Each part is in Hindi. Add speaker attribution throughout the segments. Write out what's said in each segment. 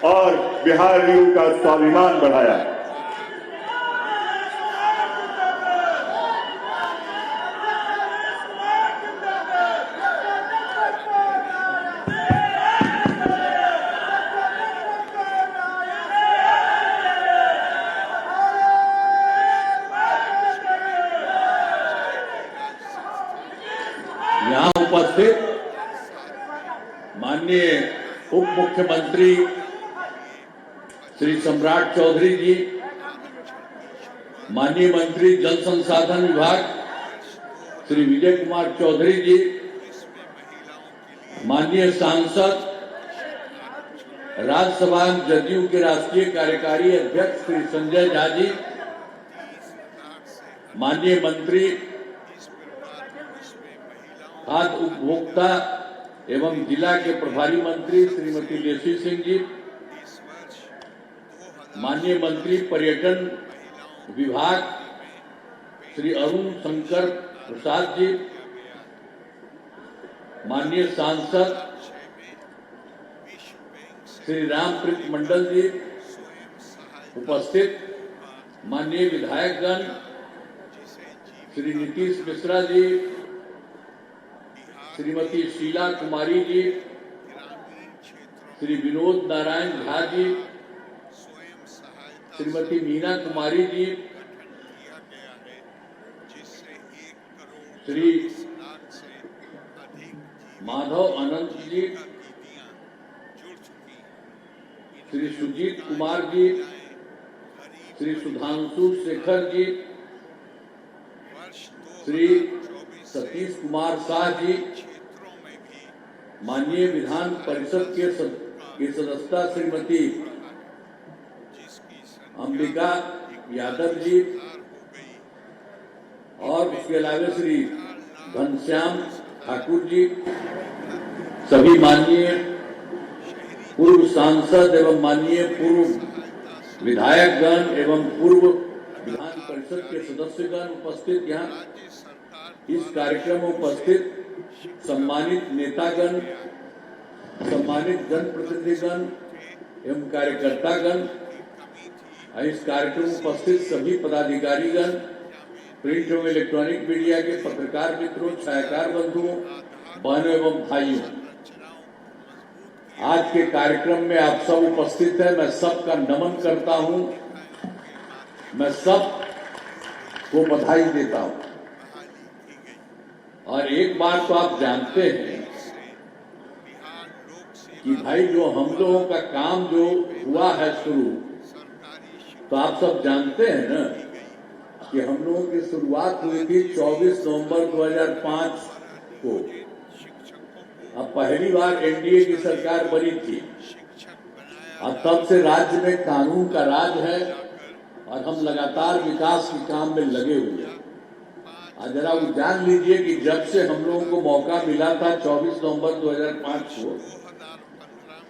Speaker 1: और बिहारियों का स्वाभिमान बढ़ाया।
Speaker 2: यहाँ उपस्थित माननीय उप मुख्यमंत्री श्री सम्राट चौधरी जी, माननीय मंत्री जल संसाधन विभाग श्री विजय कुमार चौधरी जी, माननीय सांसद राज्यसभा जदयू के राष्ट्रीय कार्यकारी अध्यक्ष श्री संजय झा जी, माननीय मंत्री खाद्य उपभोक्ता एवं जिला के प्रभारी मंत्री श्रीमती लेसी सिंह जी, माननीय मंत्री पर्यटन विभाग श्री अरुण शंकर प्रसाद जी, माननीय सांसद श्री रामप्रीत मंडल जी, उपस्थित माननीय विधायकगण श्री नीतीश मिश्रा जी, श्रीमती शीला कुमारी जी, श्री विनोद नारायण झा जी, श्रीमती मीना कुमारी जी, श्री माधव अनंत जी, श्री सुजीत कुमार जी, श्री सुधांशु शेखर जी, श्री सतीश कुमार शाह जी, माननीय विधान परिषद के सदस्यता श्रीमती अंबिका यादव जी और उसके अलावा श्री घनश्याम ठाकुर जी, सभी माननीय पूर्व सांसद एवं माननीय पूर्व विधायकगण एवं पूर्व विधान परिषद के सदस्यगण उपस्थित, यहाँ इस कार्यक्रम में उपस्थित सम्मानित नेतागण, सम्मानित जनप्रतिनिधिगण एवं कार्यकर्तागण, इस कार्यक्रम में उपस्थित सभी पदाधिकारीगण, प्रिंट एवं इलेक्ट्रॉनिक मीडिया के पत्रकार मित्रों, छायाकार बंधुओं, बहनों एवं भाइयों, आज के कार्यक्रम में आप सब उपस्थित हैं। मैं सबका नमन करता हूं, मैं सब को बधाई देता हूं। और एक बात तो आप जानते हैं कि भाई जो हम लोगों का काम जो हुआ है शुरू, तो आप सब जानते हैं ना कि हम लोगों की शुरुआत हुई थी 24 नवंबर 2005 को। अब पहली बार एनडीए की सरकार बनी थी। अब तब से राज्य में कानून का राज है और हम लगातार विकास के काम में लगे हुए हैं। जरा वो जान लीजिए कि जब से हम लोगों को मौका मिला था 24 नवंबर 2005 को,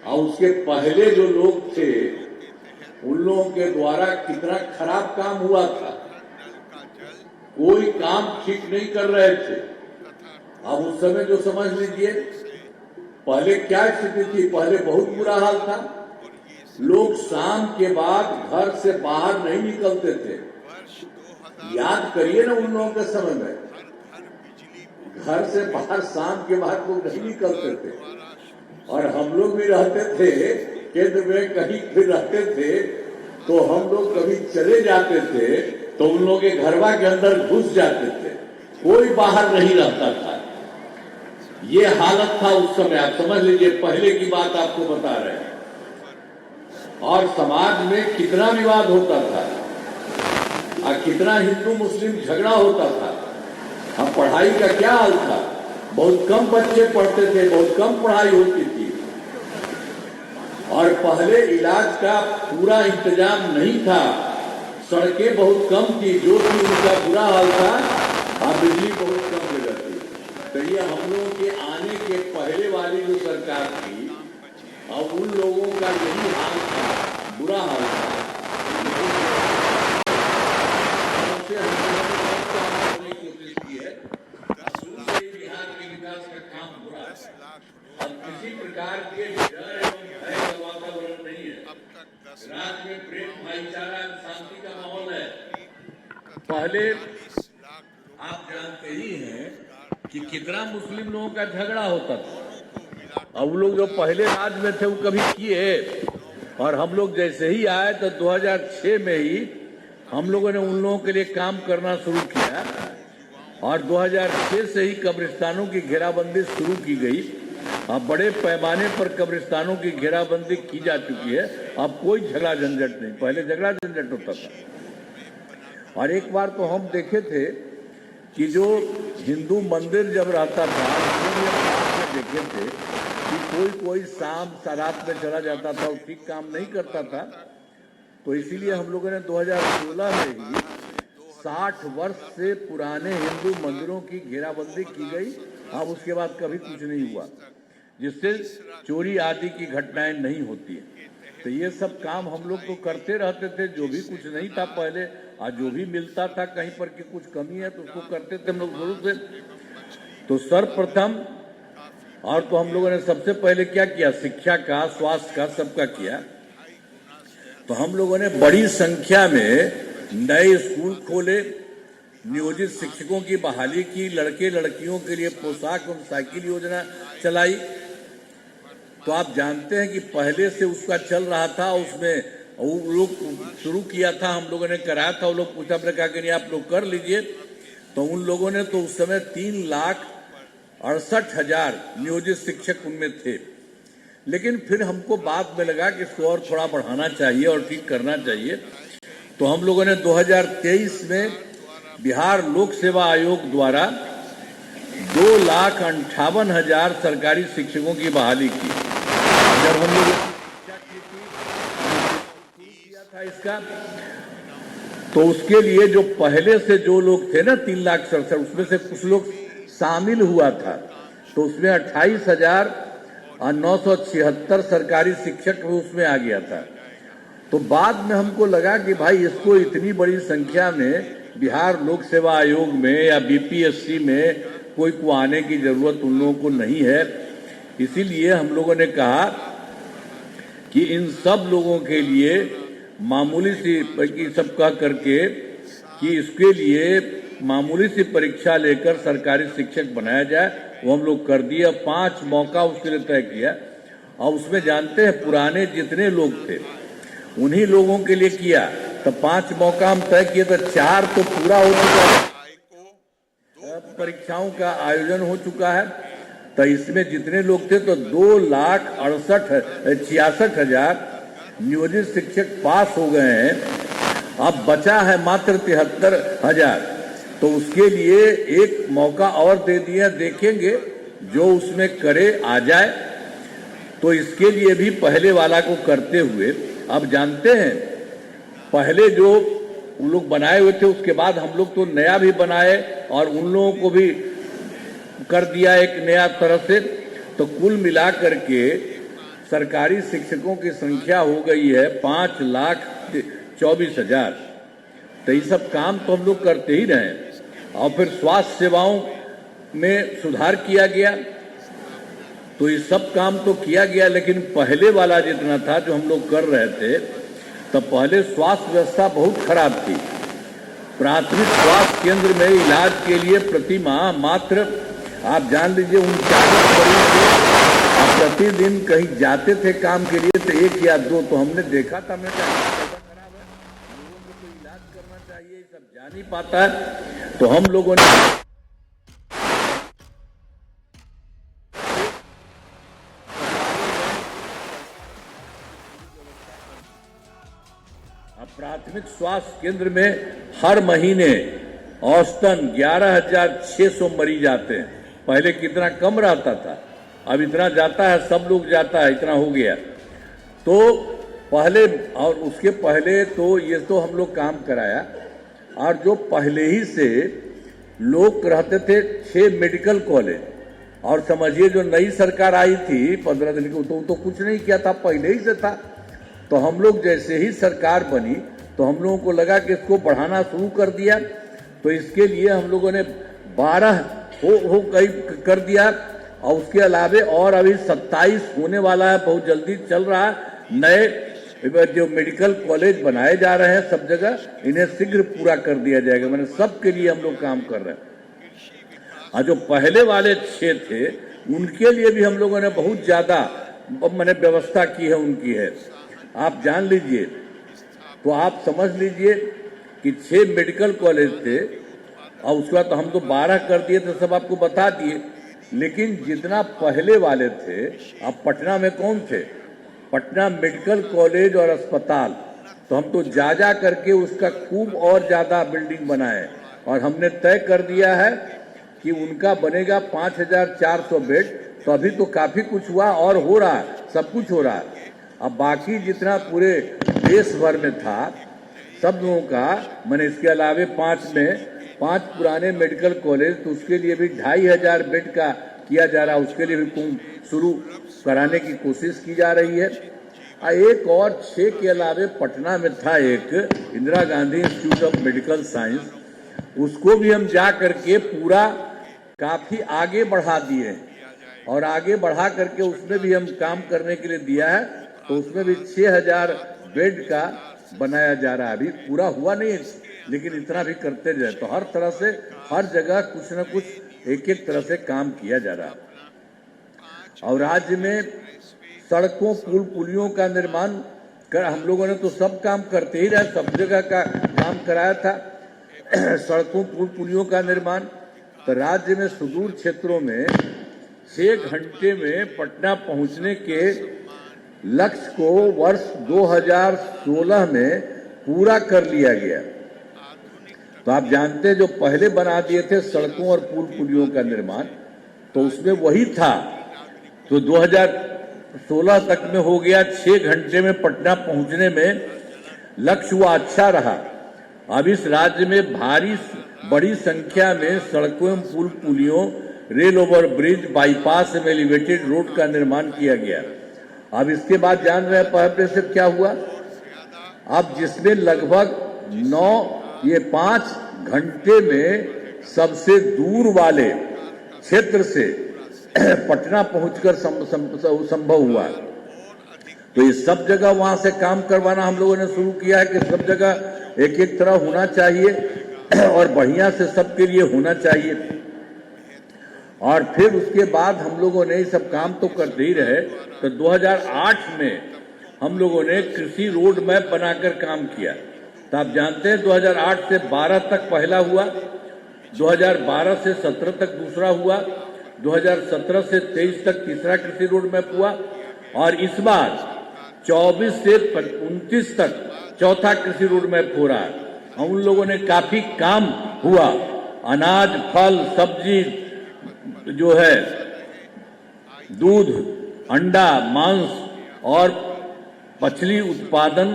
Speaker 2: और उसके पहले जो लोग थे उन लोगों के द्वारा कितना खराब काम हुआ था, कोई काम ठीक नहीं कर रहे थे। अब उस समय जो समझ लीजिए पहले क्या स्थिति थी, पहले बहुत बुरा हाल था। लोग शाम के बाद घर से बाहर नहीं निकलते थे। याद करिए ना उन लोगों के समय में घर से बाहर शाम के बाद लोग नहीं निकलते थे, और हम लोग भी रहते थे केंद्र में, कहीं फिर रहते थे तो हम लोग कभी चले जाते थे तो उन लोगों के घरवा के अंदर घुस जाते थे, कोई बाहर नहीं रहता था। ये हालत था उस समय, आप समझ लीजिए पहले की बात आपको बता रहे हैं। और समाज में कितना विवाद होता था और कितना हिंदू मुस्लिम झगड़ा होता था। अब पढ़ाई का क्या हाल था, बहुत कम बच्चे पढ़ते थे, बहुत कम पढ़ाई होती थी, और पहले इलाज का पूरा इंतजाम नहीं था, सड़कें बहुत कम थी, जो भी उनका बुरा हाल था, और बिजली बहुत कम जगह थी। तो ये हम लोगों के आने के पहले वाली जो सरकार थी, अब उन लोगों का यही हाल था, बुरा हाल था। कोशिश की है बिहार के विकास का काम हो रहा है। अब किसी प्रकार के डर एवं भय का वातावरण नहीं है। राज्य में प्रेम भाईचारा शांति का माहौल है। पहले आप जानते ही हैं कि कितना मुस्लिम लोगों का झगड़ा होता था। अब वो लोग जो पहले राज में थे वो कभी किए, और हम लोग जैसे ही आए तो 2006 में ही हम लोगों ने उन लोगों के लिए काम करना शुरू किया, और 2006 से ही कब्रिस्तानों की घेराबंदी शुरू की गई। अब बड़े पैमाने पर कब्रिस्तानों की घेराबंदी की जा चुकी है। अब कोई झगड़ा झंझट नहीं, पहले झगड़ा झंझट होता था। और एक बार तो हम देखे थे कि जो हिंदू मंदिर जब रहता था, में देखे थे कि कोई शाम रात में चला जाता था और ठीक काम नहीं करता था, तो इसीलिए हम लोगों ने 2016 में ही 60 वर्ष से पुराने हिंदू मंदिरों की घेराबंदी की गई। अब उसके बाद कभी कुछ नहीं हुआ, जिससे चोरी आदि की घटनाएं नहीं होती है। तो ये सब काम हम लोग तो करते रहते थे, जो भी कुछ नहीं था पहले, और जो भी मिलता था कहीं पर कि कुछ कमी है तो उसको करते थे हम लोग शुरू से। तो सर्वप्रथम और तो हम लोगों ने सबसे पहले क्या किया, शिक्षा का, स्वास्थ्य का, सबका किया। तो हम लोगों ने बड़ी संख्या में नए स्कूल खोले, नियोजित शिक्षकों की बहाली की, लड़के लड़कियों के लिए पोशाक एवं साइकिल योजना चलाई। तो आप जानते हैं कि पहले से उसका चल रहा था, उसमें वो लोग शुरू किया था, हम लोगों ने कराया था। वो लोग पूछा, हमने कहा कि नहीं आप लोग कर लीजिए। तो उन लोगों ने तो उस समय 3,68,000 नियोजित शिक्षक उनमें थे। लेकिन फिर हमको बाद में लगा कि इसको और थोड़ा बढ़ाना चाहिए और ठीक करना चाहिए। तो हम लोगों ने 2023 में बिहार लोक सेवा आयोग द्वारा 2,58,000 सरकारी शिक्षकों की बहाली की। जब हम लोग किया था इसका, तो उसके लिए जो पहले से जो लोग थे ना 3,67,000, उसमें से कुछ लोग शामिल हुआ था। तो उसमें 28,976 सरकारी शिक्षक भी उसमें आ गया था। तो बाद में हमको लगा कि भाई इसको इतनी बड़ी संख्या में बिहार लोक सेवा आयोग में या बीपीएससी में कोई को आने की जरूरत उन लोगों को नहीं है। इसीलिए हम लोगों ने कहा कि इन सब लोगों के लिए मामूली सी सब कह करके कि इसके लिए मामूली सी परीक्षा लेकर सरकारी शिक्षक बनाया जाए। वो हम लोग कर दिए। 5 मौका उसके लिए तय किया, और उसमें जानते हैं पुराने जितने लोग थे उन्हीं लोगों के लिए किया। तो 5 मौका हम तय किए, तो 4 तो पूरा हो चुका है, परीक्षाओं का आयोजन हो चुका है। तो इसमें जितने लोग थे तो 2,66,000 नियोजित शिक्षक पास हो गए हैं। अब बचा है मात्र 73,000। तो उसके लिए एक मौका और दे दिया, देखेंगे जो उसमें करे आ जाए। तो इसके लिए भी पहले वाला को करते हुए, अब जानते हैं पहले जो उन लोग बनाए हुए थे उसके बाद हम लोग तो नया भी बनाए और उन लोगों को भी कर दिया एक नया तरह से। तो कुल मिलाकर के सरकारी शिक्षकों की संख्या हो गई है 5,24,000। तो ये सब काम तो हम लोग करते ही रहे। और फिर स्वास्थ्य सेवाओं में सुधार किया गया। तो ये सब काम तो किया गया, लेकिन पहले वाला जितना था जो हम लोग कर रहे थे, तो पहले स्वास्थ्य व्यवस्था बहुत खराब थी। प्राथमिक स्वास्थ्य केंद्र में इलाज के लिए प्रति माह मात्र आप जान लीजिए 39 मरीज थे। आप प्रतिदिन कहीं जाते थे काम के लिए तो 1 या 2 तो हमने देखा था। हमने कहा खराब है, लोगों को तो इलाज करना चाहिए, सब जा नहीं पाता है। तो हम लोगों ने प्राथमिक स्वास्थ्य केंद्र में हर महीने औसतन 11,600 मरीज आते हैं। पहले कितना कम रहता था, अब इतना जाता है, सब लोग जाता है, इतना हो गया। तो पहले और उसके पहले तो ये तो हम लोग काम कराया। और जो पहले ही से लोग रहते थे 6 मेडिकल कॉलेज, और समझिए जो नई सरकार आई थी 15 दिन की, तो कुछ नहीं किया था, पहले ही से था। तो हम लोग जैसे ही सरकार बनी तो हम लोगों को लगा कि इसको बढ़ाना शुरू कर दिया। तो इसके लिए हम लोगों ने 12 हो कई कर दिया, और उसके अलावे और अभी 27 होने वाला है, बहुत जल्दी चल रहा है। नए जो मेडिकल कॉलेज बनाए जा रहे हैं सब जगह, इन्हें शीघ्र पूरा कर दिया जाएगा। मैंने सबके लिए हम लोग काम कर रहे हैं। और जो पहले वाले 6 थे उनके लिए भी हम लोगों ने बहुत ज्यादा मैंने व्यवस्था की है, उनकी है। आप जान लीजिए, तो आप समझ लीजिए कि 6 मेडिकल कॉलेज थे और उसके बाद तो हम तो 12 कर दिए थे, सब आपको बता दिए। लेकिन जितना पहले वाले थे, अब पटना में कौन थे? पटना मेडिकल कॉलेज और अस्पताल, तो हम तो जा करके उसका खूब और ज्यादा बिल्डिंग बनाए और हमने तय कर दिया है कि उनका बनेगा 5400 बेड। तो अभी तो काफी कुछ हुआ और हो रहा है, सब कुछ हो रहा है। अब बाकी जितना पूरे देश भर में था सब लोगों का, मैंने इसके अलावे 5 पुराने मेडिकल कॉलेज, तो उसके लिए भी 2500 बेड का किया जा रहा है, उसके लिए भी शुरू कराने की कोशिश की जा रही है। एक और 6 के अलावे पटना में था एक Indira Gandhi institute of medical science, उसको भी हम जा करके पूरा काफी आगे बढ़ा दिए और आगे बढ़ा करके उसमें भी हम काम करने के लिए दिया है। तो उसमें भी 6000 बेड का बनाया जा रहा है। अभी पूरा हुआ नहीं है, लेकिन इतना भी करते जाए। तो हर तरह से हर जगह कुछ न कुछ एक तरह से काम किया जा रहा है। और राज्य में सड़कों पुल पुलियों का निर्माण कर हम लोगों ने तो सब काम करते ही रहे, सब जगह का काम कराया था। सड़कों पुल पुलियों का निर्माण, तो राज्य में सुदूर क्षेत्रों में 6 घंटे में पटना पहुंचने के लक्ष्य को वर्ष 2016 में पूरा कर लिया गया। तो आप जानते हैं, जो पहले बना दिए थे सड़कों और पुल पुलियों का निर्माण, तो उसमें वही था। तो 2016 तक में हो गया, 6 घंटे में पटना पहुंचने में लक्ष्य हुआ, अच्छा रहा। अब इस राज्य में बड़ी संख्या में सड़कों, पुल पुलियों, रेल ओवर ब्रिज, बाईपास में एलिवेटेड रोड का निर्माण किया गया। अब इसके बाद जान रहे हैं पहले से क्या हुआ। अब जिसमें लगभग 5 घंटे में सबसे दूर वाले क्षेत्र से पटना पहुंचकर संभव हुआ। तो ये सब जगह वहां से काम करवाना हम लोगों ने शुरू किया है कि सब जगह एक तरह होना चाहिए और बढ़िया से सबके लिए होना चाहिए। और फिर उसके बाद हम लोगों ने ये सब काम तो करते ही रहे। तो 2008 में हम लोगों ने कृषि रोड मैप बनाकर काम किया। तो आप जानते हैं 2008 से 12 तक पहला हुआ, 2012 से 17 तक दूसरा हुआ, 2017 से 23 तक तीसरा कृषि रोड मैप हुआ और इस बार 24 से 29 तक चौथा कृषि रोड मैप हो रहा है। हम लोगों ने काफी काम हुआ। अनाज, फल, सब्जी, जो है दूध, अंडा, मांस और मछली उत्पादन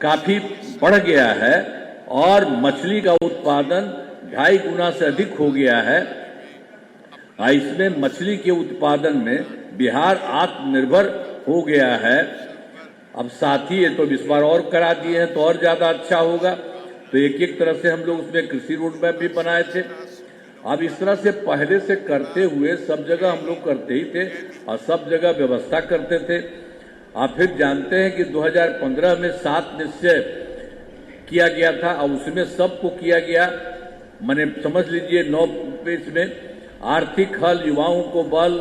Speaker 2: काफी बढ़ गया है और मछली का उत्पादन 2.5 गुना से अधिक हो गया है। इसमें मछली के उत्पादन में बिहार आत्मनिर्भर हो गया है। अब साथ ही ये तो इस बार और करा दिए हैं तो और ज्यादा अच्छा होगा। तो एक तरह से हम लोग उसमें कृषि रोड मैप भी बनाए थे। अब इस तरह से पहले से करते हुए सब जगह हम लोग करते ही थे और सब जगह व्यवस्था करते थे। आप फिर जानते हैं कि 2015 में 7 निश्चय किया गया था और उसमें सबको किया गया। मैंने समझ लीजिए 9 पेज में आर्थिक हल, युवाओं को बल,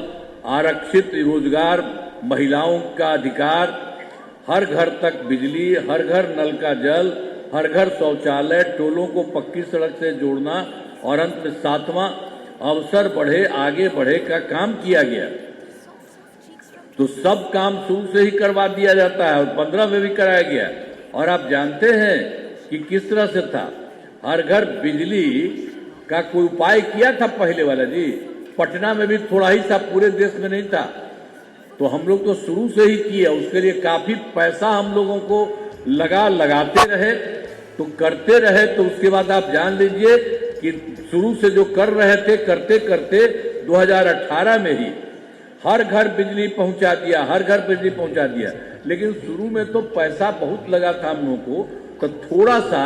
Speaker 2: आरक्षित रोजगार, महिलाओं का अधिकार, हर घर तक बिजली, हर घर नल का जल, हर घर शौचालय, टोलों को पक्की सड़क से जोड़ना और अंत में 7वां अवसर बढ़े आगे बढ़े का काम किया गया। तो सब काम शुरू से ही करवा दिया जाता है और 15 में भी कराया गया। और आप जानते हैं कि किस तरह से था, हर घर बिजली का कोई उपाय किया था पहले वाला जी। पटना में भी थोड़ा ही था, पूरे देश में नहीं था। तो हम लोग तो शुरू से ही किया, उसके लिए काफी पैसा हम लोगों को लगाते रहे, तो करते रहे। तो उसके बाद आप जान लीजिए कि शुरू से जो कर रहे थे, करते करते 2018 में ही हर घर बिजली पहुंचा दिया, हर घर बिजली पहुंचा दिया। लेकिन शुरू में तो पैसा बहुत लगा था हम लोगों को, तो थोड़ा सा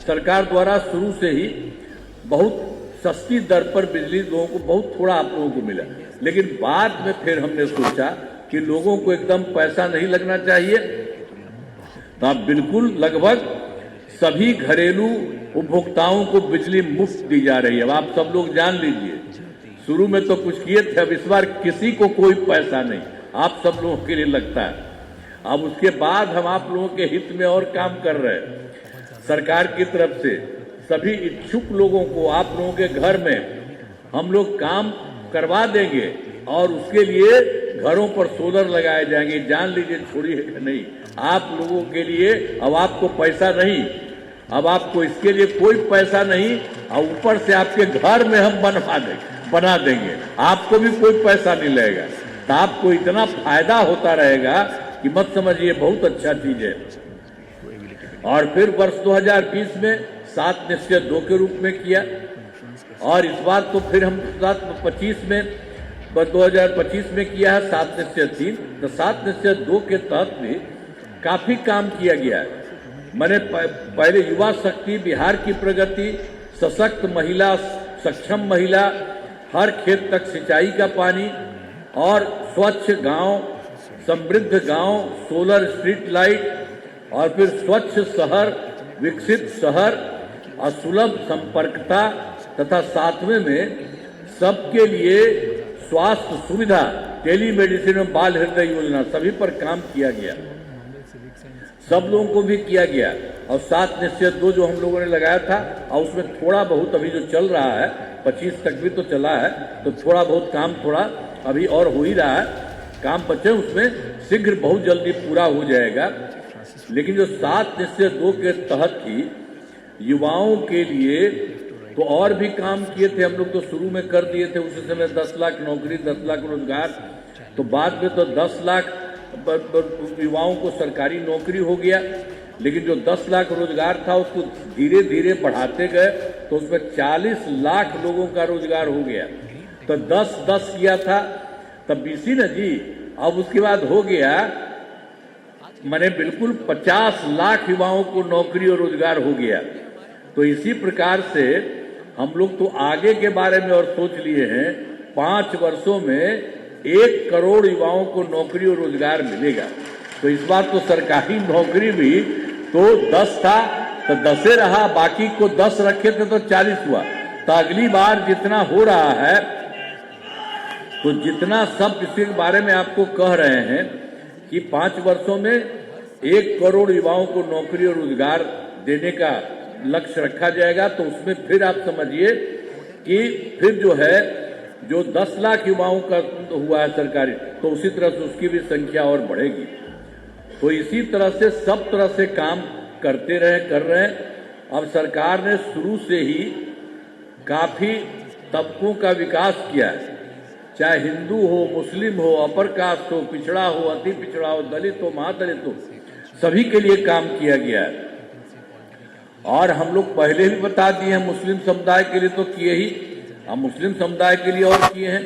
Speaker 2: सरकार द्वारा शुरू से ही बहुत सस्ती दर पर बिजली लोगों को बहुत थोड़ा आप लोगों को मिला। लेकिन बाद में फिर हमने सोचा कि लोगों को एकदम पैसा नहीं लगना चाहिए तो आप बिल्कुल लगभग सभी घरेलू उपभोक्ताओं को बिजली मुफ्त दी जा रही है। अब आप सब लोग जान लीजिए, शुरू में तो कुछ किए थे, अब इस बार किसी को कोई पैसा नहीं, आप सब लोगों के लिए लगता है। अब उसके बाद हम आप लोगों के हित में और काम कर रहे हैं। सरकार की तरफ से सभी इच्छुक लोगों को आप लोगों के घर में हम लोग काम करवा देंगे और उसके लिए घरों पर सोलर लगाए जाएंगे। जान लीजिए, छोड़िए नहीं, आप लोगों के लिए अब आपको पैसा नहीं, अब आपको इसके लिए कोई पैसा नहीं, और ऊपर से आपके घर में हम बना देंगे, आपको भी कोई पैसा नहीं लगेगा। तो आपको इतना फायदा होता रहेगा कि मत समझिए, बहुत अच्छा चीज है। और फिर वर्ष 2020 में 7 निश्चय 2 के रूप में किया, और इस बार तो फिर हम 2025 में किया है 7 निश्चय 3। तो 7 निश्चय 2 के तहत भी काफी काम किया गया है। मैंने पहले युवा शक्ति, बिहार की प्रगति, सशक्त महिला, सक्षम महिला, हर खेत तक सिंचाई का पानी, और स्वच्छ गांव, समृद्ध गांव, सोलर स्ट्रीट लाइट, और फिर स्वच्छ शहर, विकसित शहर, और सुलभ संपर्कता, तथा 7वें में सबके लिए स्वास्थ्य सुविधा, टेलीमेडिसिन और बाल हृदय योजना, सभी पर काम किया गया, सब लोगों को भी किया गया। और 7 निश्चय 2 जो हम लोगों ने लगाया था, और उसमें थोड़ा बहुत अभी जो चल रहा है, 25 तक भी तो चला है, तो थोड़ा बहुत काम थोड़ा अभी और हो ही रहा है, काम बचे, उसमें शीघ्र बहुत जल्दी पूरा हो जाएगा। लेकिन जो 7 निश्चय 2 के तहत ही युवाओं के लिए तो और भी काम किए थे हम लोग, तो शुरू में कर दिए थे उसी समय 10 लाख नौकरी, 10 लाख रोजगार, तो बाद में तो 10 लाख युवाओं को सरकारी नौकरी हो गया। लेकिन जो 10 लाख रोजगार था उसको धीरे धीरे बढ़ाते गए, तो उसमें 40 लाख लोगों का रोजगार हो गया। तो 10-10 किया था तब बीसी न जी, अब उसके बाद हो गया मैंने बिल्कुल 50 लाख युवाओं को नौकरी और रोजगार हो गया। तो इसी प्रकार से हम लोग तो आगे के बारे में और सोच लिए हैं, 5 वर्षों में 1 करोड़ युवाओं को नौकरी और रोजगार मिलेगा। तो इस बार तो सरकारी नौकरी भी तो 10 था तो 10 रहा, बाकी को 10 रखे थे तो 40 हुआ। तो अगली बार जितना हो रहा है, तो जितना सब इसके बारे में आपको कह रहे हैं कि 5 वर्षों में 1 करोड़ युवाओं को नौकरी और रोजगार देने का लक्ष्य रखा जाएगा। तो उसमें फिर आप समझिए कि फिर जो है, जो 10 लाख युवाओं का हुआ है सरकारी, तो उसी तरह से उसकी भी संख्या और बढ़ेगी। तो इसी तरह से सब तरह से काम करते रहे, कर रहे हैं। अब सरकार ने शुरू से ही काफी तबकों का विकास किया है, चाहे हिंदू हो, मुस्लिम हो, अपर कास्ट हो, पिछड़ा हो, अति पिछड़ा हो, दलित हो, महादलित हो, सभी के लिए काम किया गया है। और हम लोग पहले भी बता दिए हैं, मुस्लिम समुदाय के लिए तो किए ही, हम मुस्लिम समुदाय के लिए और किए हैं,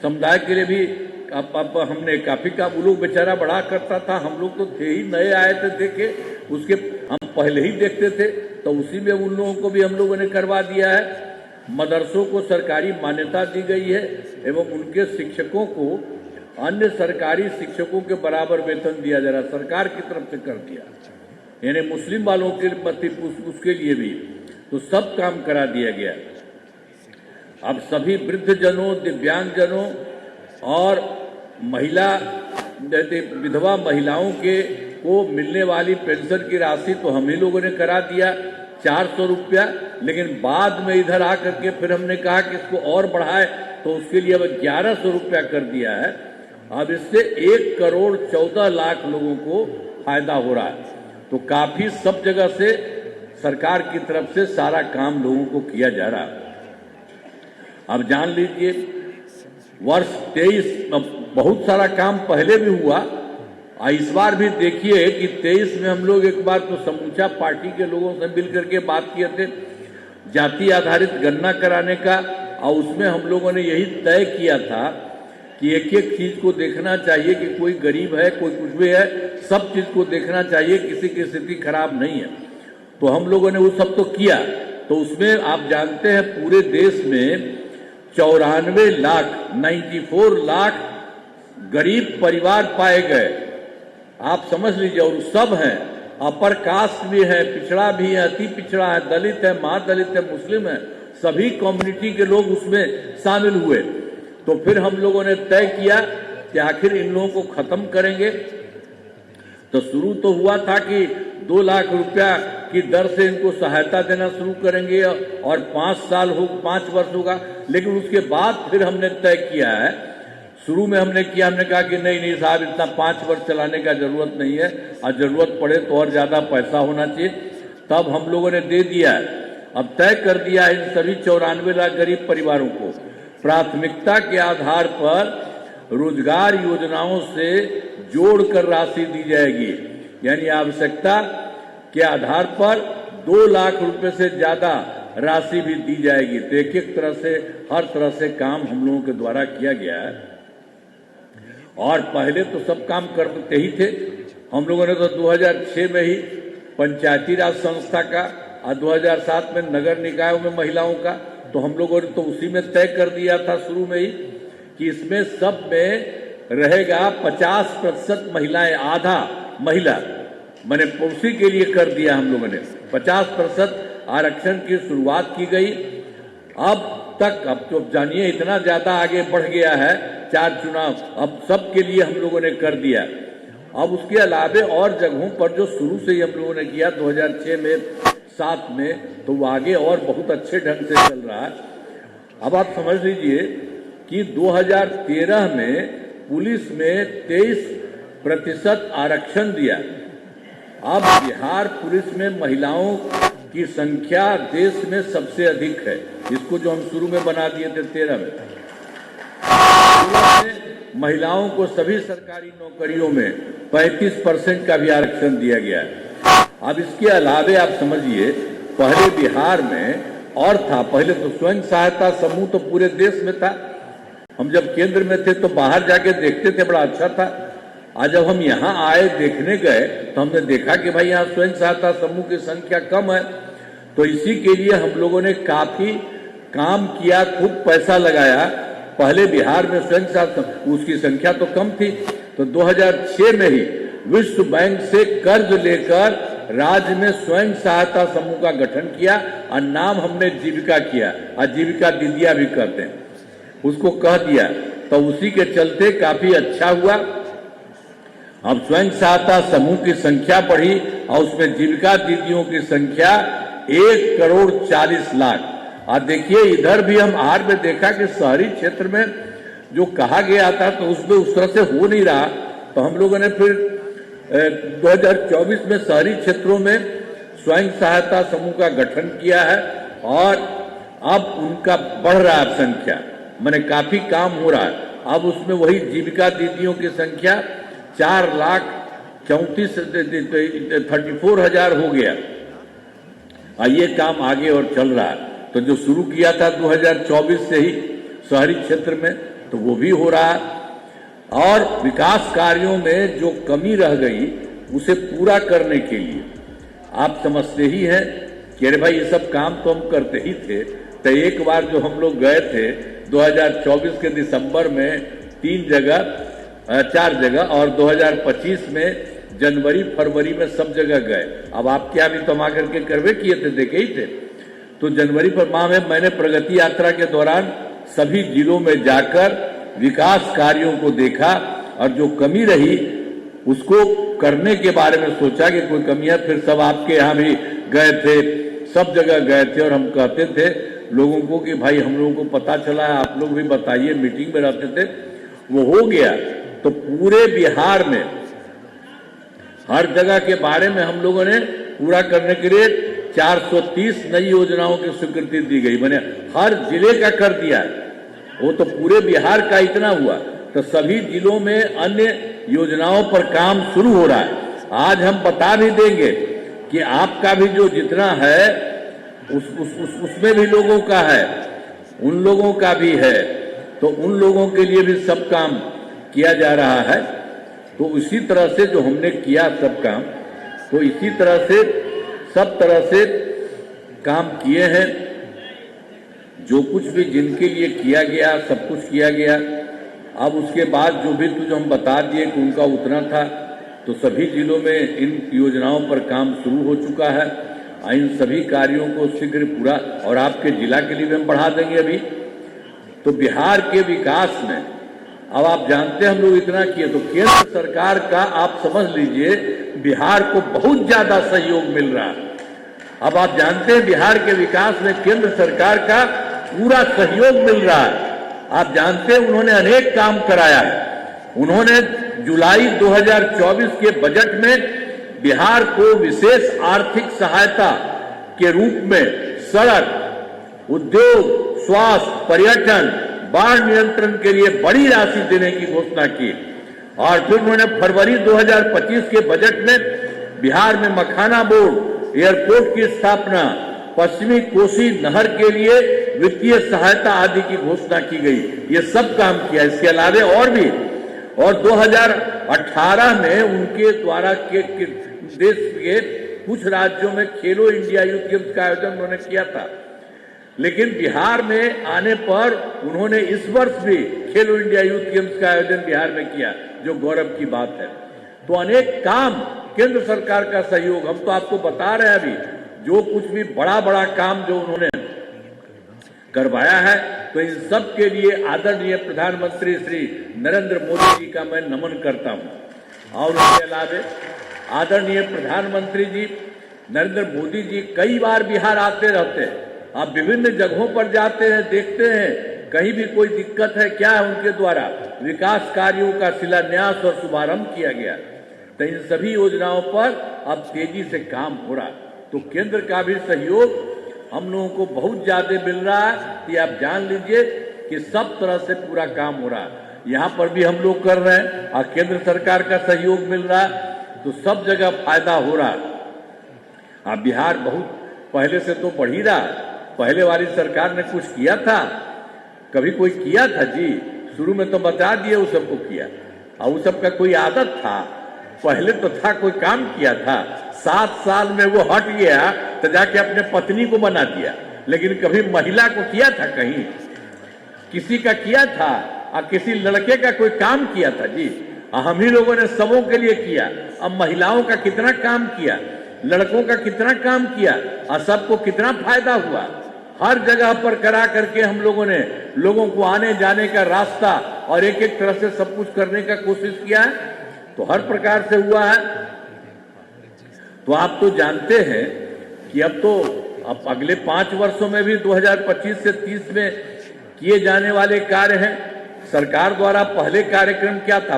Speaker 2: समुदाय के लिए भी अब हमने काफी काम, वो लोग बेचारा बड़ा करता था, हम लोग तो थे ही, नए आए थे, देखे उसके हम पहले ही देखते थे, तो उसी में उन लोगों को भी हम लोगों ने करवा दिया है। मदरसों को सरकारी मान्यता दी गई है एवं उनके शिक्षकों को अन्य सरकारी शिक्षकों के बराबर वेतन दिया जा रहा है, सरकार की तरफ से कर दिया। यानी मुस्लिम वालों के उसके लिए भी तो सब काम करा दिया गया। अब सभी वृद्धजनों, दिव्यांगजनों और महिला विधवा महिलाओं के को मिलने वाली पेंशन की राशि तो हम ही लोगों ने करा दिया 400 रुपया। लेकिन बाद में इधर आकर के फिर हमने कहा कि इसको और बढ़ाए, तो उसके लिए अब 1100 रुपया कर दिया है। अब इससे 1 करोड़ 14 लाख लोगों को फायदा हो रहा है। तो काफी सब जगह से सरकार की तरफ से सारा काम लोगों को किया जा रहा है। अब जान लीजिए, वर्ष 23 बहुत सारा काम पहले भी हुआ, और इस बार भी देखिए कि 23 में हम लोग एक बार तो समूचा पार्टी के लोगों से मिल करके बात किए थे जाति आधारित गणना कराने का, और उसमें हम लोगों ने यही तय किया था कि एक एक चीज को देखना चाहिए कि कोई गरीब है, कोई कुछ भी है, सब चीज को देखना चाहिए, किसी की स्थिति खराब नहीं है। तो हम लोगों ने वो सब तो किया। तो उसमें आप जानते हैं पूरे देश में 94 लाख गरीब परिवार पाए गए, आप समझ लीजिए, और सब हैं अपर कास्ट भी है, पिछड़ा भी है, अति पिछड़ा है, दलित है, महादलित है, मुस्लिम है, सभी कम्युनिटी के लोग उसमें शामिल हुए। तो फिर हम लोगों ने तय किया कि आखिर इन लोगों को खत्म करेंगे। तो शुरू तो हुआ था कि 2 लाख रुपया की दर से इनको सहायता देना शुरू करेंगे और 5 वर्ष होगा। लेकिन उसके बाद फिर हमने तय किया है, शुरू में हमने कहा कि नहीं साहब, इतना 5 वर्ष चलाने का जरूरत नहीं है, और जरूरत पड़े तो और ज्यादा पैसा होना चाहिए। तब हम लोगों ने दे दिया है। अब तय कर दिया है इन सभी 94 लाख गरीब परिवारों को प्राथमिकता के आधार पर रोजगार योजनाओं से जोड़कर राशि दी जाएगी। यानी आवश्यकता के आधार पर 2 लाख रुपए से ज्यादा राशि भी दी जाएगी। तो एक तरह से हर तरह से काम हम लोगों के द्वारा किया गया है। और पहले तो सब काम करते ही थे। हम लोगों ने तो 2006 में ही पंचायती राज संस्था का और 2007 में नगर निकायों में महिलाओं का, तो हम लोगों ने तो उसी में तय कर दिया था शुरू में ही कि इसमें सब में रहेगा 50% महिलाएं, आधा महिला, मैंने उसी के लिए कर दिया। हम लोगों ने 50% आरक्षण की शुरुआत की गई। अब तो जानिए इतना ज्यादा आगे बढ़ गया है 4 चुनाव, अब सबके लिए हम लोगों ने कर दिया। अब उसके अलावे और जगहों पर जो शुरू से ही हम लोगों ने किया 2006 में 7 में, तो वो आगे और बहुत अच्छे ढंग से चल रहा है। अब आप समझ लीजिए कि 2013 में पुलिस में 23% आरक्षण दिया। अब बिहार पुलिस में महिलाओं की संख्या देश में सबसे अधिक है। इसको जो हम शुरू में बना दिए थे 13 में, महिलाओं को सभी सरकारी नौकरियों में 35% का भी आरक्षण दिया गया है। अब इसके अलावे आप समझिए, पहले बिहार में और था, पहले तो स्वयं सहायता समूह तो पूरे देश में था। हम जब केंद्र में थे तो बाहर जाके देखते थे, बड़ा अच्छा था। आज जब हम यहाँ आए, देखने गए, तो हमने देखा कि भाई यहाँ स्वयं सहायता समूह की संख्या कम है। तो इसी के लिए हम लोगों ने काफी काम किया, खूब पैसा लगाया। पहले बिहार में स्वयं सहायता उसकी संख्या तो कम थी, तो 2006 में ही विश्व बैंक से कर्ज लेकर राज्य में स्वयं सहायता समूह का गठन किया और नाम हमने जीविका किया। और जीविका दीदिया भी कहते हैं, उसको कह दिया। तो उसी के चलते काफी अच्छा हुआ। अब स्वयं सहायता समूह की संख्या बढ़ी और उसमें जीविका दीदियों की संख्या 1,40,00,000। और देखिए इधर भी हम आर में देखा कि शहरी क्षेत्र में जो कहा गया था तो उसमें उस तरह से हो नहीं रहा। तो हम लोगों ने फिर 2024 में शहरी क्षेत्रों में स्वयं सहायता समूह का गठन किया है और अब उनका बढ़ रहा है संख्या, माने काफी काम हो रहा है। अब उसमें वही जीविका दीदियों की संख्या 4,34,000 हो गया। ये काम आगे और चल रहा है। तो जो शुरू किया था 2024 से ही शहरी क्षेत्र में, तो वो भी हो रहा है। और विकास कार्यों में जो कमी रह गई उसे पूरा करने के लिए आप समझते ही हैं कि अरे भाई ये सब काम तो हम करते ही थे। तो एक बार जो हम लोग गए थे 2024 के दिसंबर में 4 जगह और 2025 में जनवरी फरवरी में सब जगह गए। अब आपके यहाँ भी तो हम आकर के करवे किए थे, देखे ही थे। तो जनवरी पर माह में मैंने प्रगति यात्रा के दौरान सभी जिलों में जाकर विकास कार्यों को देखा और जो कमी रही उसको करने के बारे में सोचा कि कोई कमी है। फिर सब आपके यहाँ भी गए थे, सब जगह गए थे और हम कहते थे लोगों को कि भाई हम लोगों को पता चला है, आप लोग भी बताइए। मीटिंग में रहते थे, वो हो गया। तो पूरे बिहार में हर जगह के बारे में हम लोगों ने पूरा करने के लिए 430 नई योजनाओं की स्वीकृति दी गई। मैंने हर जिले का कर दिया है। वो तो पूरे बिहार का इतना हुआ, तो सभी जिलों में अन्य योजनाओं पर काम शुरू हो रहा है। आज हम बता भी देंगे कि आपका भी जो जितना है उसमें भी लोगों का है, उन लोगों का भी है। तो उन लोगों के लिए भी सब काम किया जा रहा है। तो इसी तरह से जो हमने किया सब काम, तो इसी तरह से सब तरह से काम किए हैं। जो कुछ भी जिनके लिए किया गया सब कुछ किया गया। अब उसके बाद जो भी तुझे हम बता दिए कि उनका उतना था, तो सभी जिलों में इन योजनाओं पर काम शुरू हो चुका है। इन सभी कार्यों को शीघ्र पूरा, और आपके जिला के लिए भी हम बढ़ा देंगे अभी। तो बिहार के विकास में अब आप जानते हैं हम लोग इतना किए, तो केंद्र सरकार का आप समझ लीजिए बिहार को बहुत ज्यादा सहयोग मिल रहा है। अब आप जानते हैं बिहार के विकास में केंद्र सरकार का पूरा सहयोग मिल रहा है। आप जानते हैं उन्होंने अनेक काम कराया है। उन्होंने जुलाई 2024 के बजट में बिहार को विशेष आर्थिक सहायता के रूप में सड़क, उद्योग, स्वास्थ्य, पर्यटन, बाढ़ नियंत्रण के लिए बड़ी राशि देने की घोषणा की। और फिर उन्होंने फरवरी 2025 के बजट में बिहार में मखाना बोर्ड, एयरपोर्ट की स्थापना, पश्चिमी कोसी नहर के लिए वित्तीय सहायता आदि की घोषणा की गई। ये सब काम किया। इसके अलावा और भी, और 2018 में उनके द्वारा के देश के कुछ राज्यों में खेलो इंडिया यूथ गेम्स का आयोजन उन्होंने किया था। लेकिन बिहार में आने पर उन्होंने इस वर्ष भी खेलो इंडिया यूथ गेम्स का आयोजन बिहार में किया, जो गौरव की बात है। तो अनेक काम, केंद्र सरकार का सहयोग, हम तो आपको बता रहे हैं अभी जो कुछ भी बड़ा बड़ा काम जो उन्होंने करवाया है। तो इन सब के लिए आदरणीय प्रधानमंत्री श्री नरेंद्र मोदी जी का मैं नमन करता हूं। और उसके अलावा आदरणीय प्रधानमंत्री जी नरेंद्र मोदी जी कई बार बिहार आते रहते हैं। आप विभिन्न जगहों पर जाते हैं, देखते हैं कहीं भी कोई दिक्कत है क्या है, उनके द्वारा विकास कार्यों का शिलान्यास और शुभारंभ किया गया। तो इन सभी योजनाओं पर अब तेजी से काम हो रहा। तो केंद्र का भी सहयोग हम लोगों को बहुत ज्यादा मिल रहा है। ये आप जान लीजिए कि सब तरह से पूरा काम हो रहा है। यहाँ पर भी हम लोग कर रहे हैं और केंद्र सरकार का सहयोग मिल रहा है, तो सब जगह फायदा हो रहा है। अब बिहार बहुत पहले से तो बढ़ ही रहा। पहले वाली सरकार ने कुछ किया था? कभी कोई किया था जी? शुरू में तो बता दिए वो सबको किया, और वो सबका कोई आदत था? पहले तो था, कोई काम किया था? 7 साल में वो हट गया तो जाके अपने पत्नी को बना दिया। लेकिन कभी महिला को किया था? कहीं किसी का किया था? और किसी लड़के का कोई काम किया था जी? हम ही लोगों ने सबों के लिए किया। अब महिलाओं का कितना काम किया, लड़कों का कितना काम किया, और सबको कितना फायदा हुआ। हर जगह पर करा करके हम लोगों ने लोगों को आने जाने का रास्ता और एक एक तरह से सब कुछ करने का कोशिश किया है। तो हर प्रकार से हुआ है। तो आप तो जानते हैं कि अब अगले 5 वर्षों में भी 2025 से 30 में किए जाने वाले कार्य हैं। सरकार द्वारा पहले कार्यक्रम क्या था?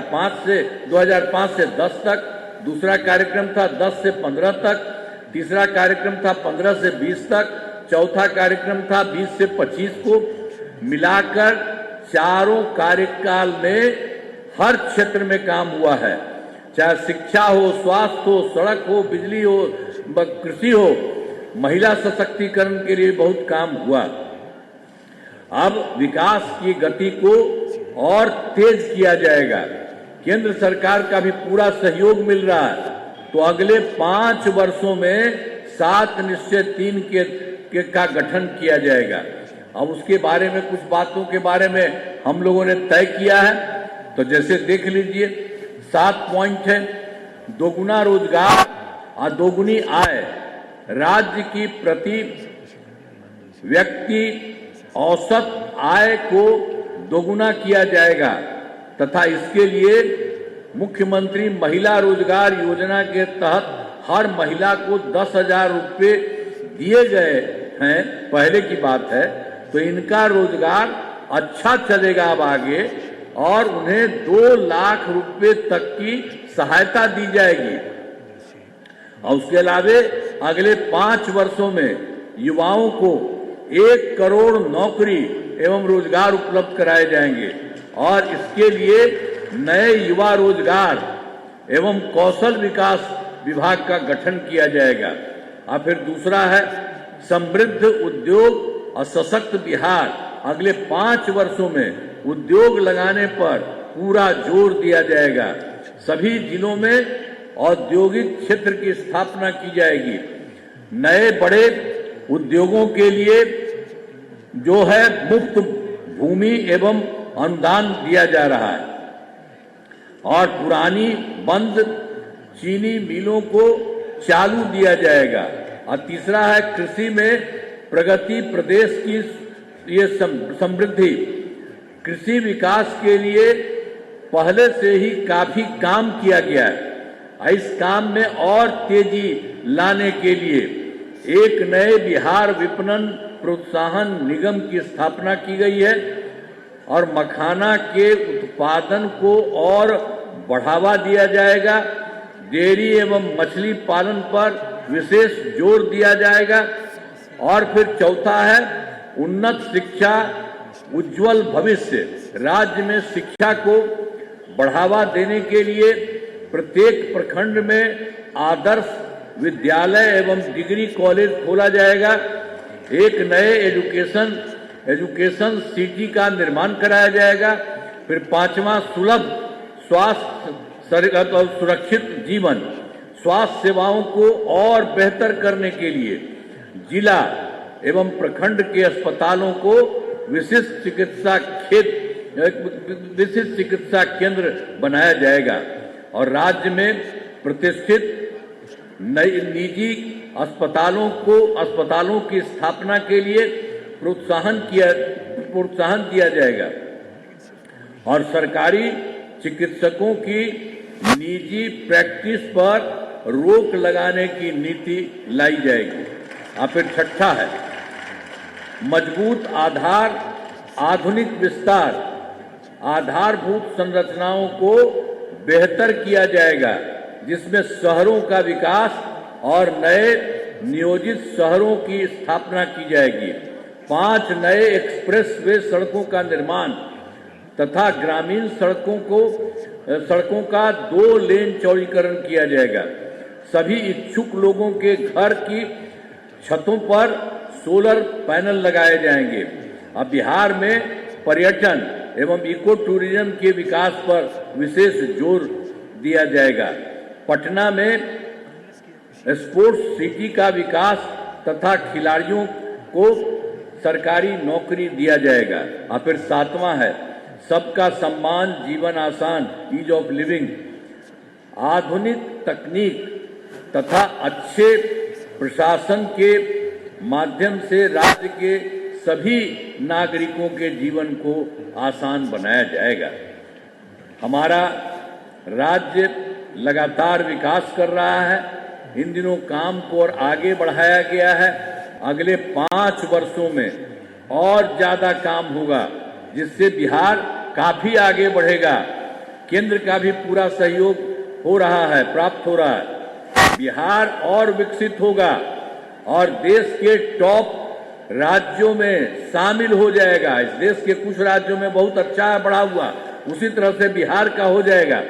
Speaker 2: 2005 से 10 तक, दूसरा कार्यक्रम था 10 से 15 तक, तीसरा कार्यक्रम था 15 से 20 तक, चौथा कार्यक्रम था 20 से 25 को। मिलाकर चारों कार्यकाल में हर क्षेत्र में काम हुआ है, चाहे शिक्षा हो, स्वास्थ्य हो, सड़क हो, बिजली हो, कृषि हो, महिला सशक्तिकरण के लिए बहुत काम हुआ। अब विकास की गति को और तेज किया जाएगा। केंद्र सरकार का भी पूरा सहयोग मिल रहा है। तो अगले 5 वर्षों में 7 निश्चय 3 का गठन किया जाएगा। अब उसके बारे में कुछ बातों के बारे में हम लोगों ने तय किया है। तो जैसे देख लीजिए 7 पॉइंट है। दोगुना रोजगार और दोगुनी आय, राज्य की प्रति व्यक्ति औसत आय को दोगुना किया जाएगा तथा इसके लिए मुख्यमंत्री महिला रोजगार योजना के तहत हर महिला को 10,000 रुपये दिए गए हैं। पहले की बात है। तो इनका रोजगार अच्छा चलेगा अब आगे, और उन्हें 2 लाख रुपए तक की सहायता दी जाएगी। और उसके अलावा अगले 5 वर्षों में युवाओं को 1 करोड़ नौकरी एवं रोजगार उपलब्ध कराए जाएंगे, और इसके लिए नए युवा रोजगार एवं कौशल विकास विभाग का गठन किया जाएगा। और फिर दूसरा है समृद्ध उद्योग और सशक्त बिहार। अगले 5 वर्षों में उद्योग लगाने पर पूरा जोर दिया जाएगा। सभी जिलों में औद्योगिक क्षेत्र की स्थापना की जाएगी। नए बड़े उद्योगों के लिए जो है मुफ्त भूमि एवं अनुदान दिया जा रहा है, और पुरानी बंद चीनी मिलों को चालू दिया जाएगा। और तीसरा है कृषि में प्रगति, प्रदेश की ये समृद्धि। कृषि विकास के लिए पहले से ही काफी काम किया गया है। इस काम में और तेजी लाने के लिए एक नए बिहार विपणन प्रोत्साहन निगम की स्थापना की गई है और मखाना के उत्पादन को और बढ़ावा दिया जाएगा। डेयरी एवं मछली पालन पर विशेष जोर दिया जाएगा। और फिर चौथा है उन्नत शिक्षा, उज्जवल भविष्य। राज्य में शिक्षा को बढ़ावा देने के लिए प्रत्येक प्रखंड में आदर्श विद्यालय एवं डिग्री कॉलेज खोला जाएगा। एक नए एजुकेशन सिटी का निर्माण कराया जाएगा। फिर पांचवा सुलभ स्वास्थ्य और सुरक्षित जीवन। स्वास्थ्य सेवाओं को और बेहतर करने के लिए जिला एवं प्रखंड के अस्पतालों को विशिष्ट चिकित्सा केंद्र बनाया जाएगा और राज्य में प्रतिष्ठित निजी अस्पतालों की स्थापना के लिए प्रोत्साहन दिया जाएगा और सरकारी चिकित्सकों की निजी प्रैक्टिस पर रोक लगाने की नीति लाई जाएगी। और फिर छठा है मजबूत आधार, आधुनिक विस्तार। आधारभूत संरचनाओं को बेहतर किया जाएगा जिसमें शहरों का विकास और नए नियोजित शहरों की स्थापना की जाएगी। 5 नए एक्सप्रेसवे सड़कों का निर्माण तथा ग्रामीण सड़कों का 2 लेन चौड़ीकरण किया जाएगा। सभी इच्छुक लोगों के घर की छतों पर सोलर पैनल लगाए जाएंगे। अब बिहार में पर्यटन एवं इको टूरिज्म के विकास पर विशेष जोर दिया जाएगा। पटना में स्पोर्ट्स सिटी का विकास तथा खिलाड़ियों को सरकारी नौकरी दिया जाएगा। और फिर 7वां है सबका सम्मान, जीवन आसान, ईज ऑफ लिविंग। आधुनिक तकनीक तथा अच्छे प्रशासन के माध्यम से राज्य के सभी नागरिकों के जीवन को आसान बनाया जाएगा। हमारा राज्य लगातार विकास कर रहा है। इन दिनों काम को और आगे बढ़ाया गया है। अगले 5 वर्षों में और ज्यादा काम होगा जिससे बिहार काफी आगे बढ़ेगा। केंद्र का भी पूरा सहयोग प्राप्त हो रहा है। बिहार और विकसित होगा और देश के टॉप राज्यों में शामिल हो जाएगा। इस देश के कुछ राज्यों में बहुत अच्छा बढ़ा हुआ, उसी तरह से बिहार का हो जाएगा,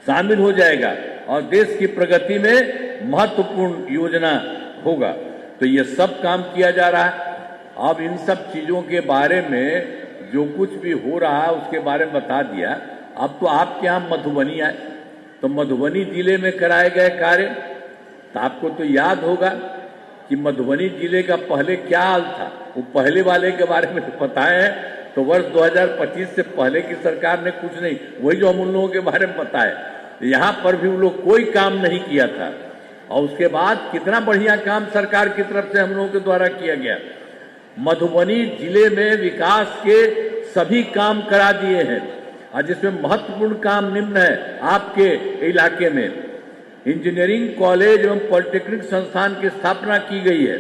Speaker 2: शामिल हो जाएगा और देश की प्रगति में महत्वपूर्ण योजना होगा। तो ये सब काम किया जा रहा है। अब इन सब चीजों के बारे में जो कुछ भी हो रहा है उसके बारे में बता दिया। अब तो आपके यहाँ मधुबनी आए तो मधुबनी जिले में कराए गए कार्य तो आपको तो याद होगा कि मधुबनी जिले का पहले क्या हाल था। वो पहले वाले के बारे में बताए हैं तो वर्ष 2025 से पहले की सरकार ने कुछ नहीं, वही जो हम उन लोगों के बारे में बताए। यहाँ पर भी वो लोग कोई काम नहीं किया था और उसके बाद कितना बढ़िया काम सरकार की तरफ से हम लोगों के द्वारा किया गया। मधुबनी जिले में विकास के सभी काम करा दिए हैं और जिसमें महत्वपूर्ण काम निम्न है। आपके इलाके में इंजीनियरिंग कॉलेज एवं पॉलिटेक्निक संस्थान की स्थापना की गई है।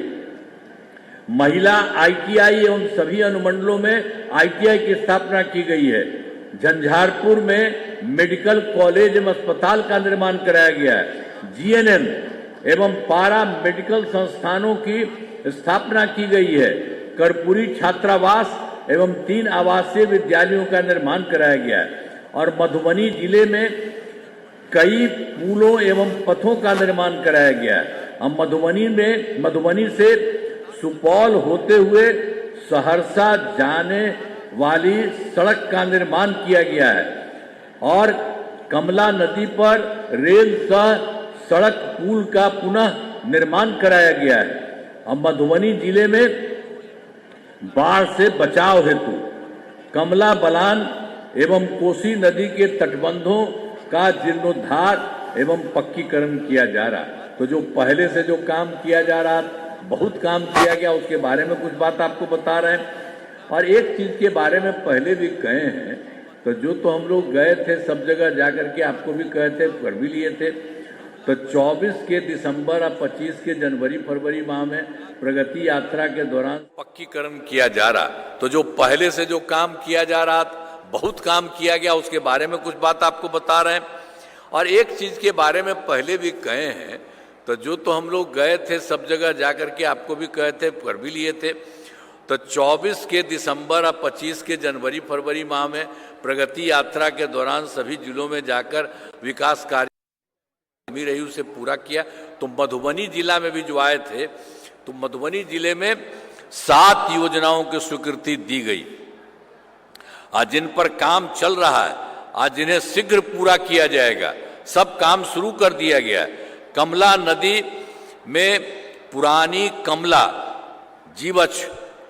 Speaker 2: महिला ITI एवं सभी अनुमंडलों में ITI की स्थापना की गई है। झंझारपुर में मेडिकल कॉलेज एवं अस्पताल का निर्माण कराया गया है। GNM एवं पारा मेडिकल संस्थानों की स्थापना की गई है। कर्पूरी छात्रावास एवं 3 आवासीय विद्यालयों का निर्माण कराया गया है और मधुबनी जिले में कई पुलों एवं पथों का निर्माण कराया गया है। अब मधुबनी से सुपौल होते हुए सहरसा जाने वाली सड़क का निर्माण किया गया है और कमला नदी पर रेल सह सड़क पुल का पुनः निर्माण कराया गया है। अब मधुबनी जिले में बाढ़ से बचाव हेतु कमला बलान एवं कोसी नदी के तटबंधों का जीर्णोद्धार एवं पक्कीकरण किया जा रहा है। तो जो पहले से जो काम किया जा रहा, बहुत काम किया गया, उसके बारे में कुछ बात आपको बता रहे हैं। और एक चीज के बारे में पहले भी कहे हैं, तो जो तो हम लोग गए थे सब जगह जाकर के आपको भी कहे थे, कर भी लिए थे। तो 24 के दिसंबर और 25 के जनवरी फरवरी माह में प्रगति यात्रा के दौरान पक्कीकरण किया जा रहा। तो जो पहले से जो काम किया जा रहा, बहुत काम किया गया, उसके बारे में कुछ बात आपको बता रहे हैं। और एक चीज के बारे में पहले भी कहे हैं, तो जो तो हम लोग गए थे सब जगह जाकर के आपको भी कहे थे, कर भी लिए थे। तो 24 के दिसंबर और 25 के जनवरी फरवरी माह में प्रगति यात्रा के दौरान सभी जिलों में जाकर विकास कार्य रही उसे पूरा किया। तो मधुबनी जिला में भी जो आए थे, तो मधुबनी जिले में 7 योजनाओं की स्वीकृति दी गई, आज जिन पर काम चल रहा है, आज जिन्हें शीघ्र पूरा किया जाएगा। सब काम शुरू कर दिया गया है। कमला नदी में पुरानी कमला जीवछ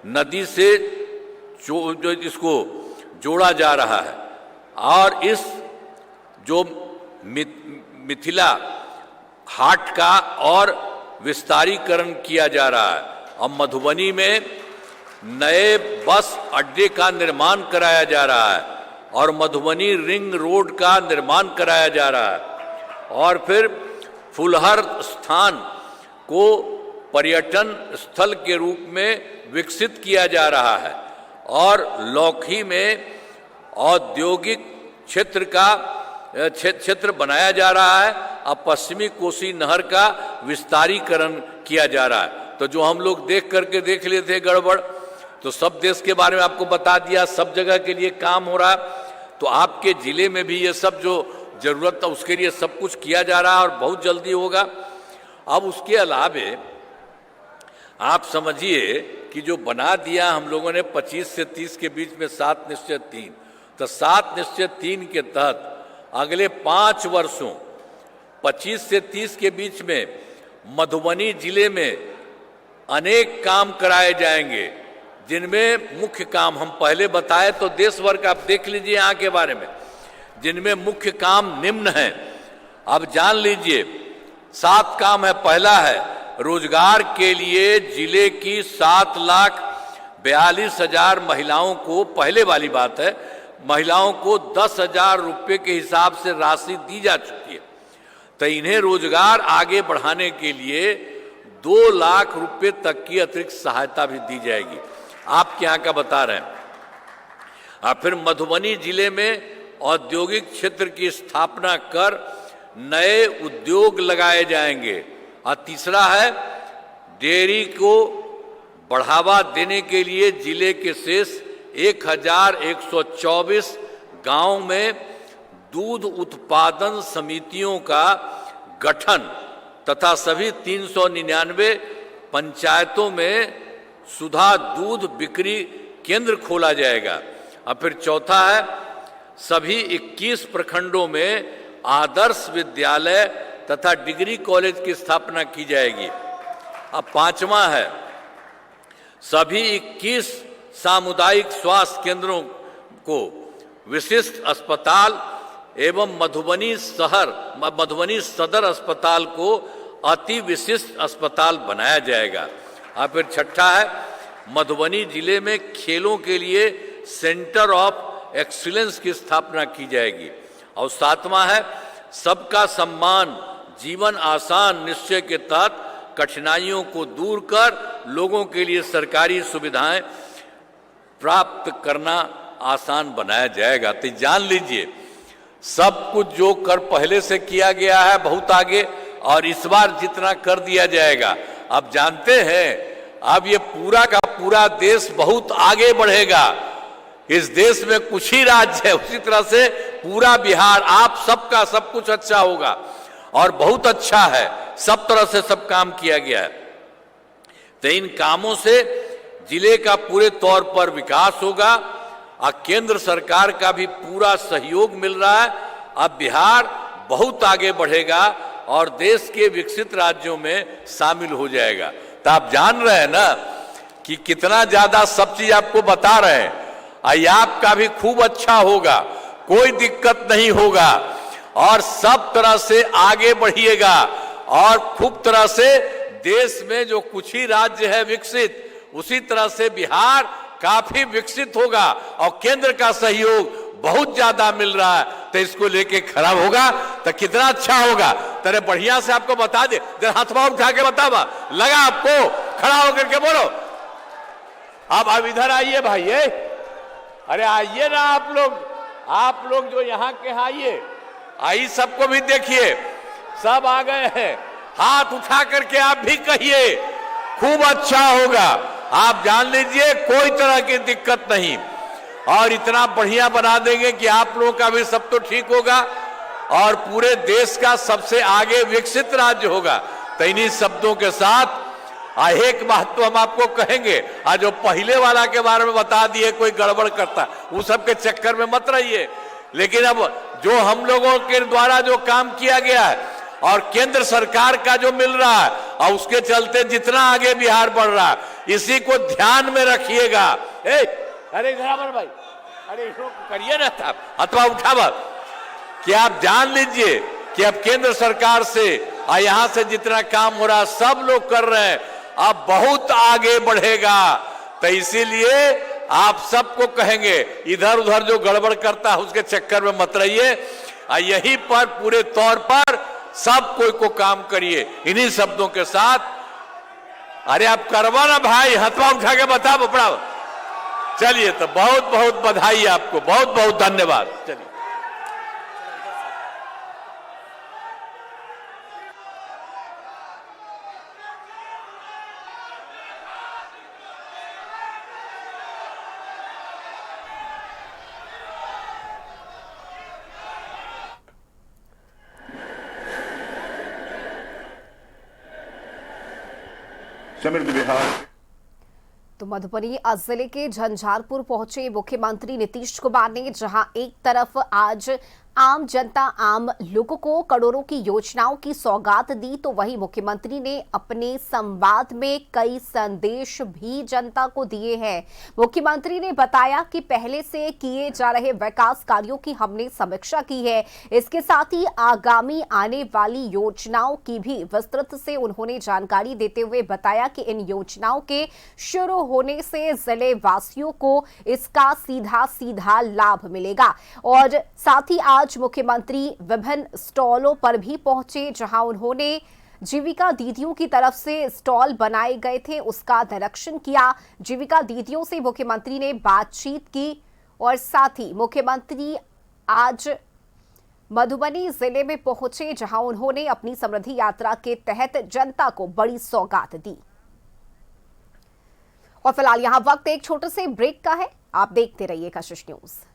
Speaker 2: नदी से जो इसको जोड़ा जा रहा है, और इस जो मिथिला हाट का और विस्तारीकरण किया जा रहा है। और मधुबनी में नए बस अड्डे का निर्माण कराया जा रहा है, और मधुबनी रिंग रोड का निर्माण कराया जा रहा है। और फिर फुलहर स्थान को पर्यटन स्थल के रूप में विकसित किया जा रहा है, और लौकी में औद्योगिक क्षेत्र बनाया जा रहा है, और पश्चिमी कोसी नहर का विस्तारीकरण किया जा रहा है। तो जो हम लोग देख लिए थे गड़बड़, तो सब देश के बारे में आपको बता दिया, सब जगह के लिए काम हो रहा है। तो आपके जिले में भी ये सब जो जरूरत था उसके लिए सब कुछ किया जा रहा है, और बहुत जल्दी होगा। अब उसके अलावे आप समझिए कि जो बना दिया हम लोगों ने 25 से 30 के बीच में 7 निश्चय 3, तो 7 निश्चय 3 के तहत अगले 5 वर्षों 25 से 30 के बीच में मधुबनी जिले में अनेक काम कराए जाएंगे, जिनमें मुख्य काम हम पहले बताए, तो देश भर का आप देख लीजिए यहाँ के बारे में, जिनमें मुख्य काम निम्न है। अब जान लीजिए 7 काम है। पहला है रोजगार के लिए जिले की 7,42,000 महिलाओं को, पहले वाली बात है, महिलाओं को 10,000 रुपये के हिसाब से राशि दी जा चुकी है। तो इन्हें रोजगार आगे बढ़ाने के लिए 2 लाख रुपये तक की अतिरिक्त सहायता भी दी जाएगी। आपके यहाँ का बता रहे हैं। और फिर मधुबनी जिले में औद्योगिक क्षेत्र की स्थापना कर नए उद्योग लगाए जाएंगे। और तीसरा है डेयरी को बढ़ावा देने के लिए जिले के शेष 1,124 गांव में दूध उत्पादन समितियों का गठन तथा सभी 399 पंचायतों में सुधा दूध बिक्री केंद्र खोला जाएगा। और फिर चौथा है सभी 21 प्रखंडों में आदर्श विद्यालय तथा डिग्री कॉलेज की स्थापना की जाएगी। अब 5वां है सभी 21 सामुदायिक स्वास्थ्य केंद्रों को विशिष्ट अस्पताल एवं मधुबनी सदर अस्पताल को अति विशिष्ट अस्पताल बनाया जाएगा। और फिर छठा है मधुबनी जिले में खेलों के लिए सेंटर ऑफ एक्सीलेंस की स्थापना की जाएगी। और 7वां है सबका सम्मान जीवन आसान निश्चय के तहत कठिनाइयों को दूर कर लोगों के लिए सरकारी सुविधाएं प्राप्त करना आसान बनाया जाएगा। तो जान लीजिए सब कुछ जो कर पहले से किया गया है बहुत आगे, और इस बार जितना कर दिया जाएगा। अब जानते हैं अब ये पूरा का पूरा देश बहुत आगे बढ़ेगा। इस देश में कुछ ही राज्य है, उसी तरह से पूरा बिहार, आप सबका सब कुछ अच्छा होगा और बहुत अच्छा है। सब तरह से सब काम किया गया है। तो इन कामों से जिले का पूरे तौर पर विकास होगा और केंद्र सरकार का भी पूरा सहयोग मिल रहा है। अब बिहार बहुत आगे बढ़ेगा और देश के विकसित राज्यों में शामिल हो जाएगा। तो आप जान रहे हैं ना कि कितना ज्यादा सब चीज आपको बता रहे हैं। आपका भी खूब अच्छा होगा, कोई दिक्कत नहीं होगा।
Speaker 3: और सब तरह से आगे बढ़िएगा और खूब तरह से देश में जो कुछ ही राज्य है विकसित, उसी तरह से बिहार काफी विकसित होगा और केंद्र का सहयोग बहुत ज्यादा मिल रहा है, तो इसको लेके खड़ा होगा तो कितना अच्छा होगा। तेरे बढ़िया से आपको बता दे, हाथवा उठा के बतावा लगा आपको, खड़ा होकर के बोलो। अब इधर आइए भाई, अरे आइए ना आप लोग जो यहाँ के आइए, आई सबको भी देखिए, सब आ गए हैं। हाथ उठा करके आप भी कहिए खूब अच्छा होगा। आप जान लीजिए कोई तरह की दिक्कत नहीं, और इतना बढ़िया बना देंगे कि आप लोगों का भी सब तो ठीक होगा और पूरे देश का सबसे आगे विकसित राज्य होगा। तो इन्हीं शब्दों के साथ एक बात तो हम आपको कहेंगे, आज जो पहले वाला के बारे में बता दिए कोई गड़बड़ करता, वो सब के चक्कर में मत रहिए। लेकिन अब जो हम लोगों के द्वारा जो काम किया गया है और केंद्र सरकार का जो मिल रहा है और उसके चलते जितना आगे बिहार बढ़ रहा है, इसी को ध्यान में रखिएगा। अरे घराबर भाई, अरे इसको करिए ना था अथवा उठावा कि आप जान लीजिए कि अब केंद्र सरकार से और यहां से जितना काम हो रहा है सब लोग कर रहे हैं, अब बहुत आगे बढ़ेगा। तो इसीलिए आप सबको कहेंगे इधर उधर जो गड़बड़ करता है उसके चक्कर में मत रहिए, और यहीं पर पूरे तौर पर सब कोई को काम करिए। इन्हीं शब्दों के साथ अरे आप करवा ना भाई, हथवा उठा के बता बपड़ा। चलिए, तो बहुत बहुत बधाई आपको, बहुत बहुत धन्यवाद। चलिए
Speaker 1: समृद्ध बिहार।
Speaker 4: तो मधुबनी जिले के झंझारपुर पहुंचे मुख्यमंत्री नीतीश कुमार ने, जहां एक तरफ आज आम जनता, आम लोगों को करोड़ों की योजनाओं की सौगात दी, तो वहीं मुख्यमंत्री ने अपने संवाद में कई संदेश भी जनता को दिए हैं। मुख्यमंत्री ने बताया कि पहले से किए जा रहे विकास कार्यों की हमने समीक्षा की है, इसके साथ ही आगामी आने वाली योजनाओं की भी विस्तृत से उन्होंने जानकारी देते हुए बताया कि इन योजनाओं के शुरू होने से जिले वासियों को इसका सीधा सीधा लाभ मिलेगा। और साथ ही आज मुख्यमंत्री विभिन्न स्टॉलों पर भी पहुंचे, जहां उन्होंने जीविका दीदियों की तरफ से स्टॉल बनाए गए थे उसका निरीक्षण किया। जीविका दीदियों से मुख्यमंत्री ने बातचीत की और साथ ही मुख्यमंत्री आज मधुबनी जिले में पहुंचे, जहां उन्होंने अपनी समृद्धि यात्रा के तहत जनता को बड़ी सौगात दी। और फिलहाल यहां वक्त एक छोटे से ब्रेक का है, आप देखते रहिए कशिश न्यूज।